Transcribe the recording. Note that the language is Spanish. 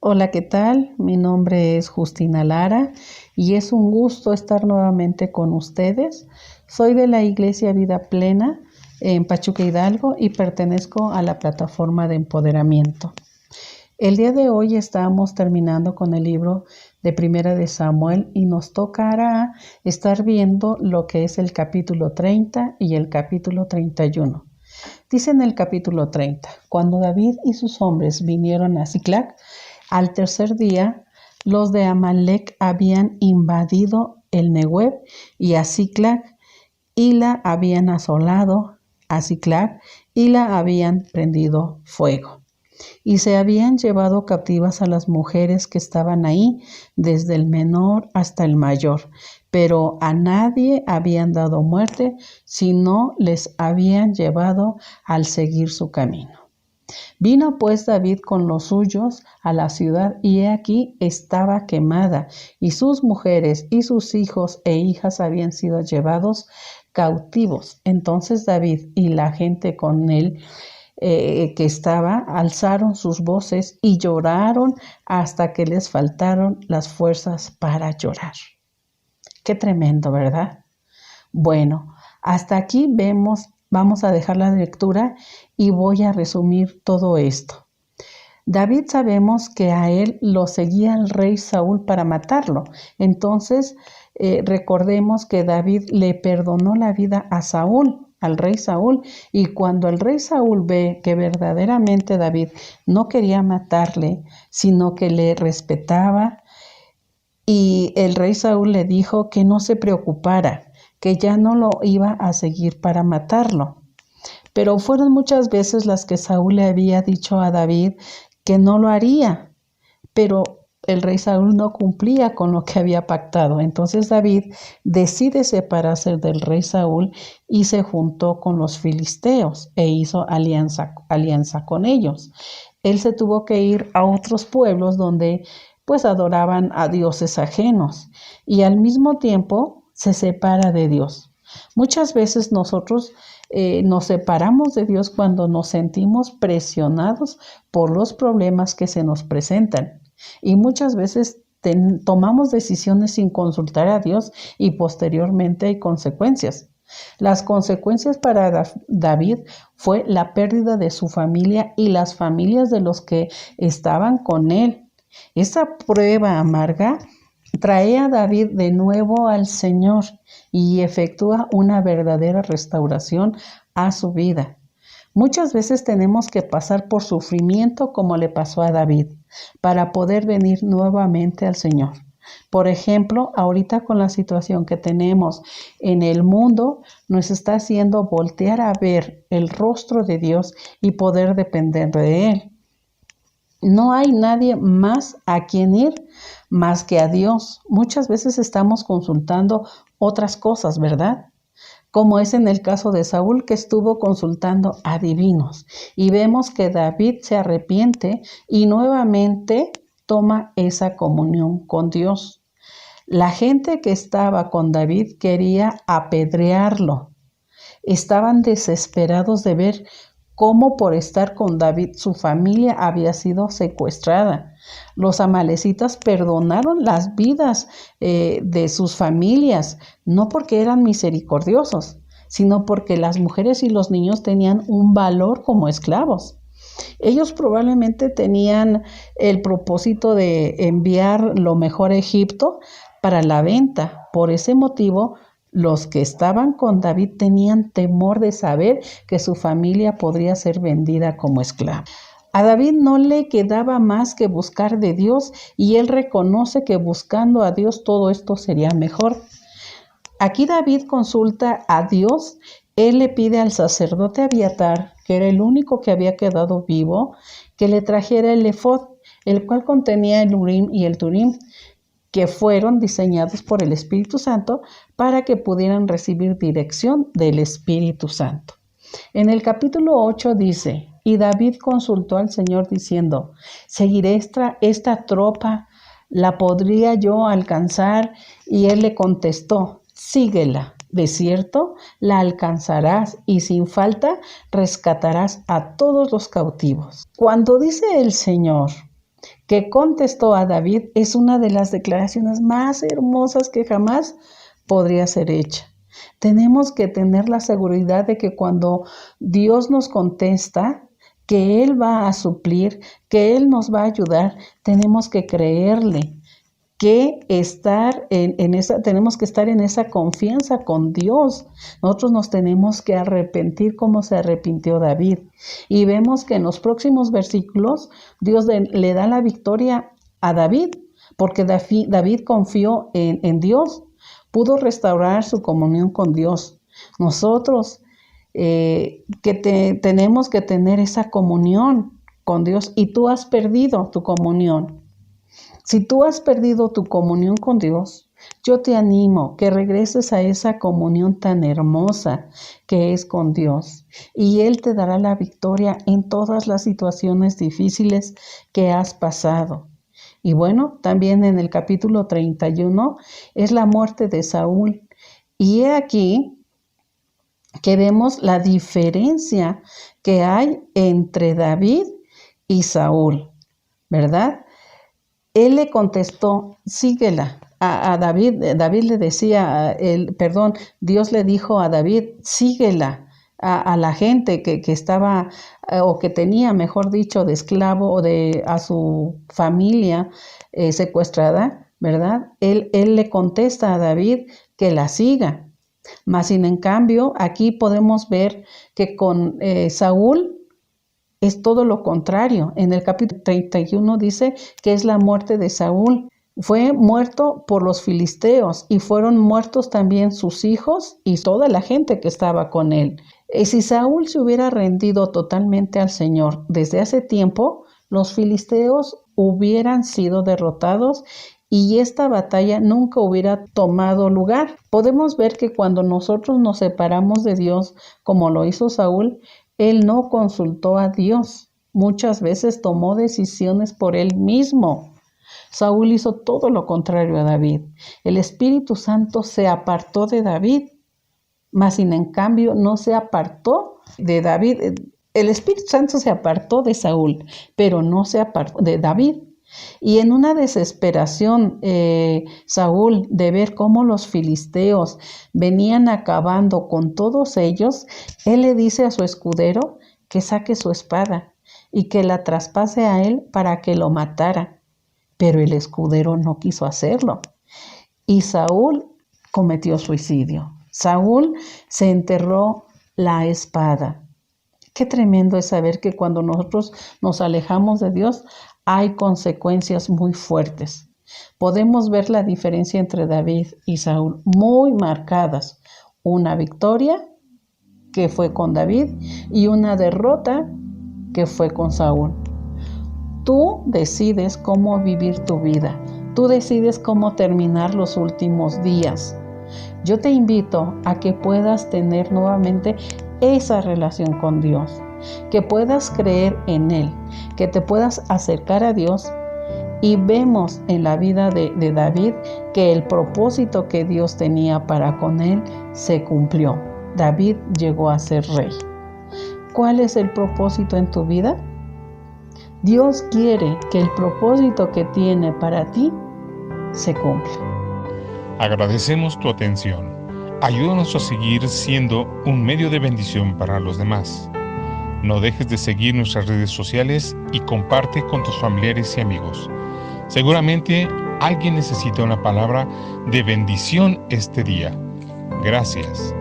Hola, ¿qué tal? Mi nombre es Justina Lara y es un gusto estar nuevamente con ustedes. Soy de la Iglesia Vida Plena en Pachuca Hidalgo y pertenezco a la plataforma de empoderamiento. El día de hoy estamos terminando con el libro de Primera de Samuel y nos tocará estar viendo lo que es el capítulo 30 y el capítulo 31. Dice en el capítulo 30, cuando David y sus hombres vinieron a Siclag, al tercer día, los de Amalec habían invadido el Neguev y a Siclag, y la habían asolado a Siclag y la habían prendido fuego. Y se habían llevado captivas a las mujeres que estaban ahí, desde el menor hasta el mayor, pero a nadie habían dado muerte, sino les habían llevado al seguir su camino. Vino pues David con los suyos a la ciudad, y he aquí estaba quemada, y sus mujeres y sus hijos e hijas habían sido llevados cautivos. Entonces David y la gente con él que estaba, alzaron sus voces y lloraron hasta que les faltaron las fuerzas para llorar. Qué tremendo, ¿verdad? Bueno, hasta aquí vamos a dejar la lectura y voy a resumir todo esto. David sabemos que a él lo seguía el rey Saúl para matarlo. Entonces, recordemos que David le perdonó la vida a Saúl, al rey Saúl, y cuando el rey Saúl ve que verdaderamente David no quería matarle, sino que le respetaba, y el rey Saúl le dijo que no se preocupara, que ya no lo iba a seguir para matarlo. Pero fueron muchas veces las que Saúl le había dicho a David que no lo haría, pero el rey Saúl no cumplía con lo que había pactado. Entonces David decide separarse del rey Saúl y se juntó con los filisteos e hizo alianza con ellos. Él se tuvo que ir a otros pueblos donde pues adoraban a dioses ajenos, y al mismo tiempo se separa de Dios. Muchas veces nosotros nos separamos de Dios cuando nos sentimos presionados por los problemas que se nos presentan. Y muchas veces tomamos decisiones sin consultar a Dios y posteriormente hay consecuencias. Las consecuencias para David fue la pérdida de su familia y las familias de los que estaban con él. Esa prueba amarga trae a David de nuevo al Señor y efectúa una verdadera restauración a su vida. Muchas veces tenemos que pasar por sufrimiento como le pasó a David para poder venir nuevamente al Señor. Por ejemplo, ahorita con la situación que tenemos en el mundo, nos está haciendo voltear a ver el rostro de Dios y poder depender de Él. No hay nadie más a quien ir más que a Dios. Muchas veces estamos consultando otras cosas, ¿verdad? Como es en el caso de Saúl, que estuvo consultando a divinos. Y vemos que David se arrepiente y nuevamente toma esa comunión con Dios. La gente que estaba con David quería apedrearlo. Estaban desesperados de ver cómo por estar con David su familia había sido secuestrada. Los amalecitas perdonaron las vidas de sus familias, no porque eran misericordiosos, sino porque las mujeres y los niños tenían un valor como esclavos. Ellos probablemente tenían el propósito de enviar lo mejor a Egipto para la venta. Por ese motivo, los que estaban con David tenían temor de saber que su familia podría ser vendida como esclava. A David no le quedaba más que buscar de Dios, y él reconoce que buscando a Dios todo esto sería mejor. Aquí David consulta a Dios. Él le pide al sacerdote Abiatar, que era el único que había quedado vivo, que le trajera el efod, el cual contenía el Urim y el Turim, que fueron diseñados por el Espíritu Santo para que pudieran recibir dirección del Espíritu Santo. En el capítulo 8 dice: y David consultó al Señor diciendo: ¿seguiré esta tropa? ¿La podría yo alcanzar? Y él le contestó: síguela. De cierto, la alcanzarás y sin falta rescatarás a todos los cautivos. Cuando dice el Señor que contestó a David es una de las declaraciones más hermosas que jamás podría ser hecha. Tenemos que tener la seguridad de que cuando Dios nos contesta, que Él va a suplir, que Él nos va a ayudar, tenemos que creerle, que tenemos que estar en esa confianza con Dios. Nosotros nos tenemos que arrepentir como se arrepintió David. Y vemos que en los próximos versículos Dios le da la victoria a David, porque David confió en Dios, pudo restaurar su comunión con Dios. Nosotros tenemos que tener esa comunión con Dios, y tú has perdido tu comunión. Si tú has perdido tu comunión con Dios, yo te animo que regreses a esa comunión tan hermosa que es con Dios, y Él te dará la victoria en todas las situaciones difíciles que has pasado. Y bueno, también en el capítulo 31 es la muerte de Saúl. Y he aquí que vemos la diferencia que hay entre David y Saúl, ¿verdad? Él le contestó, síguela. A David, David le decía, Dios le dijo a David, síguela. A la gente que estaba, o que tenía, mejor dicho, de esclavo, o a su familia secuestrada, ¿verdad? Él le contesta a David que la siga. Mas, sin en cambio, aquí podemos ver que con Saúl es todo lo contrario. En el capítulo 31 dice que es la muerte de Saúl. Fue muerto por los filisteos, y fueron muertos también sus hijos y toda la gente que estaba con él. Si Saúl se hubiera rendido totalmente al Señor desde hace tiempo, los filisteos hubieran sido derrotados y esta batalla nunca hubiera tomado lugar. Podemos ver que cuando nosotros nos separamos de Dios, como lo hizo Saúl, él no consultó a Dios. Muchas veces tomó decisiones por él mismo. Saúl hizo todo lo contrario a David. El Espíritu Santo se apartó de David, mas sin en cambio no se apartó de David. El Espíritu Santo se apartó de Saúl, pero no se apartó de David. Y en una desesperación, Saúl, de ver cómo los filisteos venían acabando con todos ellos, él le dice a su escudero que saque su espada y que la traspase a él para que lo matara. Pero el escudero no quiso hacerlo, y Saúl cometió suicidio. Saúl se enterró la espada. Qué tremendo es saber que cuando nosotros nos alejamos de Dios, hay consecuencias muy fuertes. Podemos ver la diferencia entre David y Saúl muy marcadas. Una victoria que fue con David y una derrota que fue con Saúl. Tú decides cómo vivir tu vida. Tú decides cómo terminar los últimos días. Yo te invito a que puedas tener nuevamente esa relación con Dios, que puedas creer en Él, que te puedas acercar a Dios. Y vemos en la vida de David que el propósito que Dios tenía para con él se cumplió. David llegó a ser rey. ¿Cuál es el propósito en tu vida? Dios quiere que el propósito que tiene para ti se cumpla. Agradecemos tu atención. Ayúdanos a seguir siendo un medio de bendición para los demás. No dejes de seguir nuestras redes sociales y comparte con tus familiares y amigos. Seguramente alguien necesita una palabra de bendición este día. Gracias.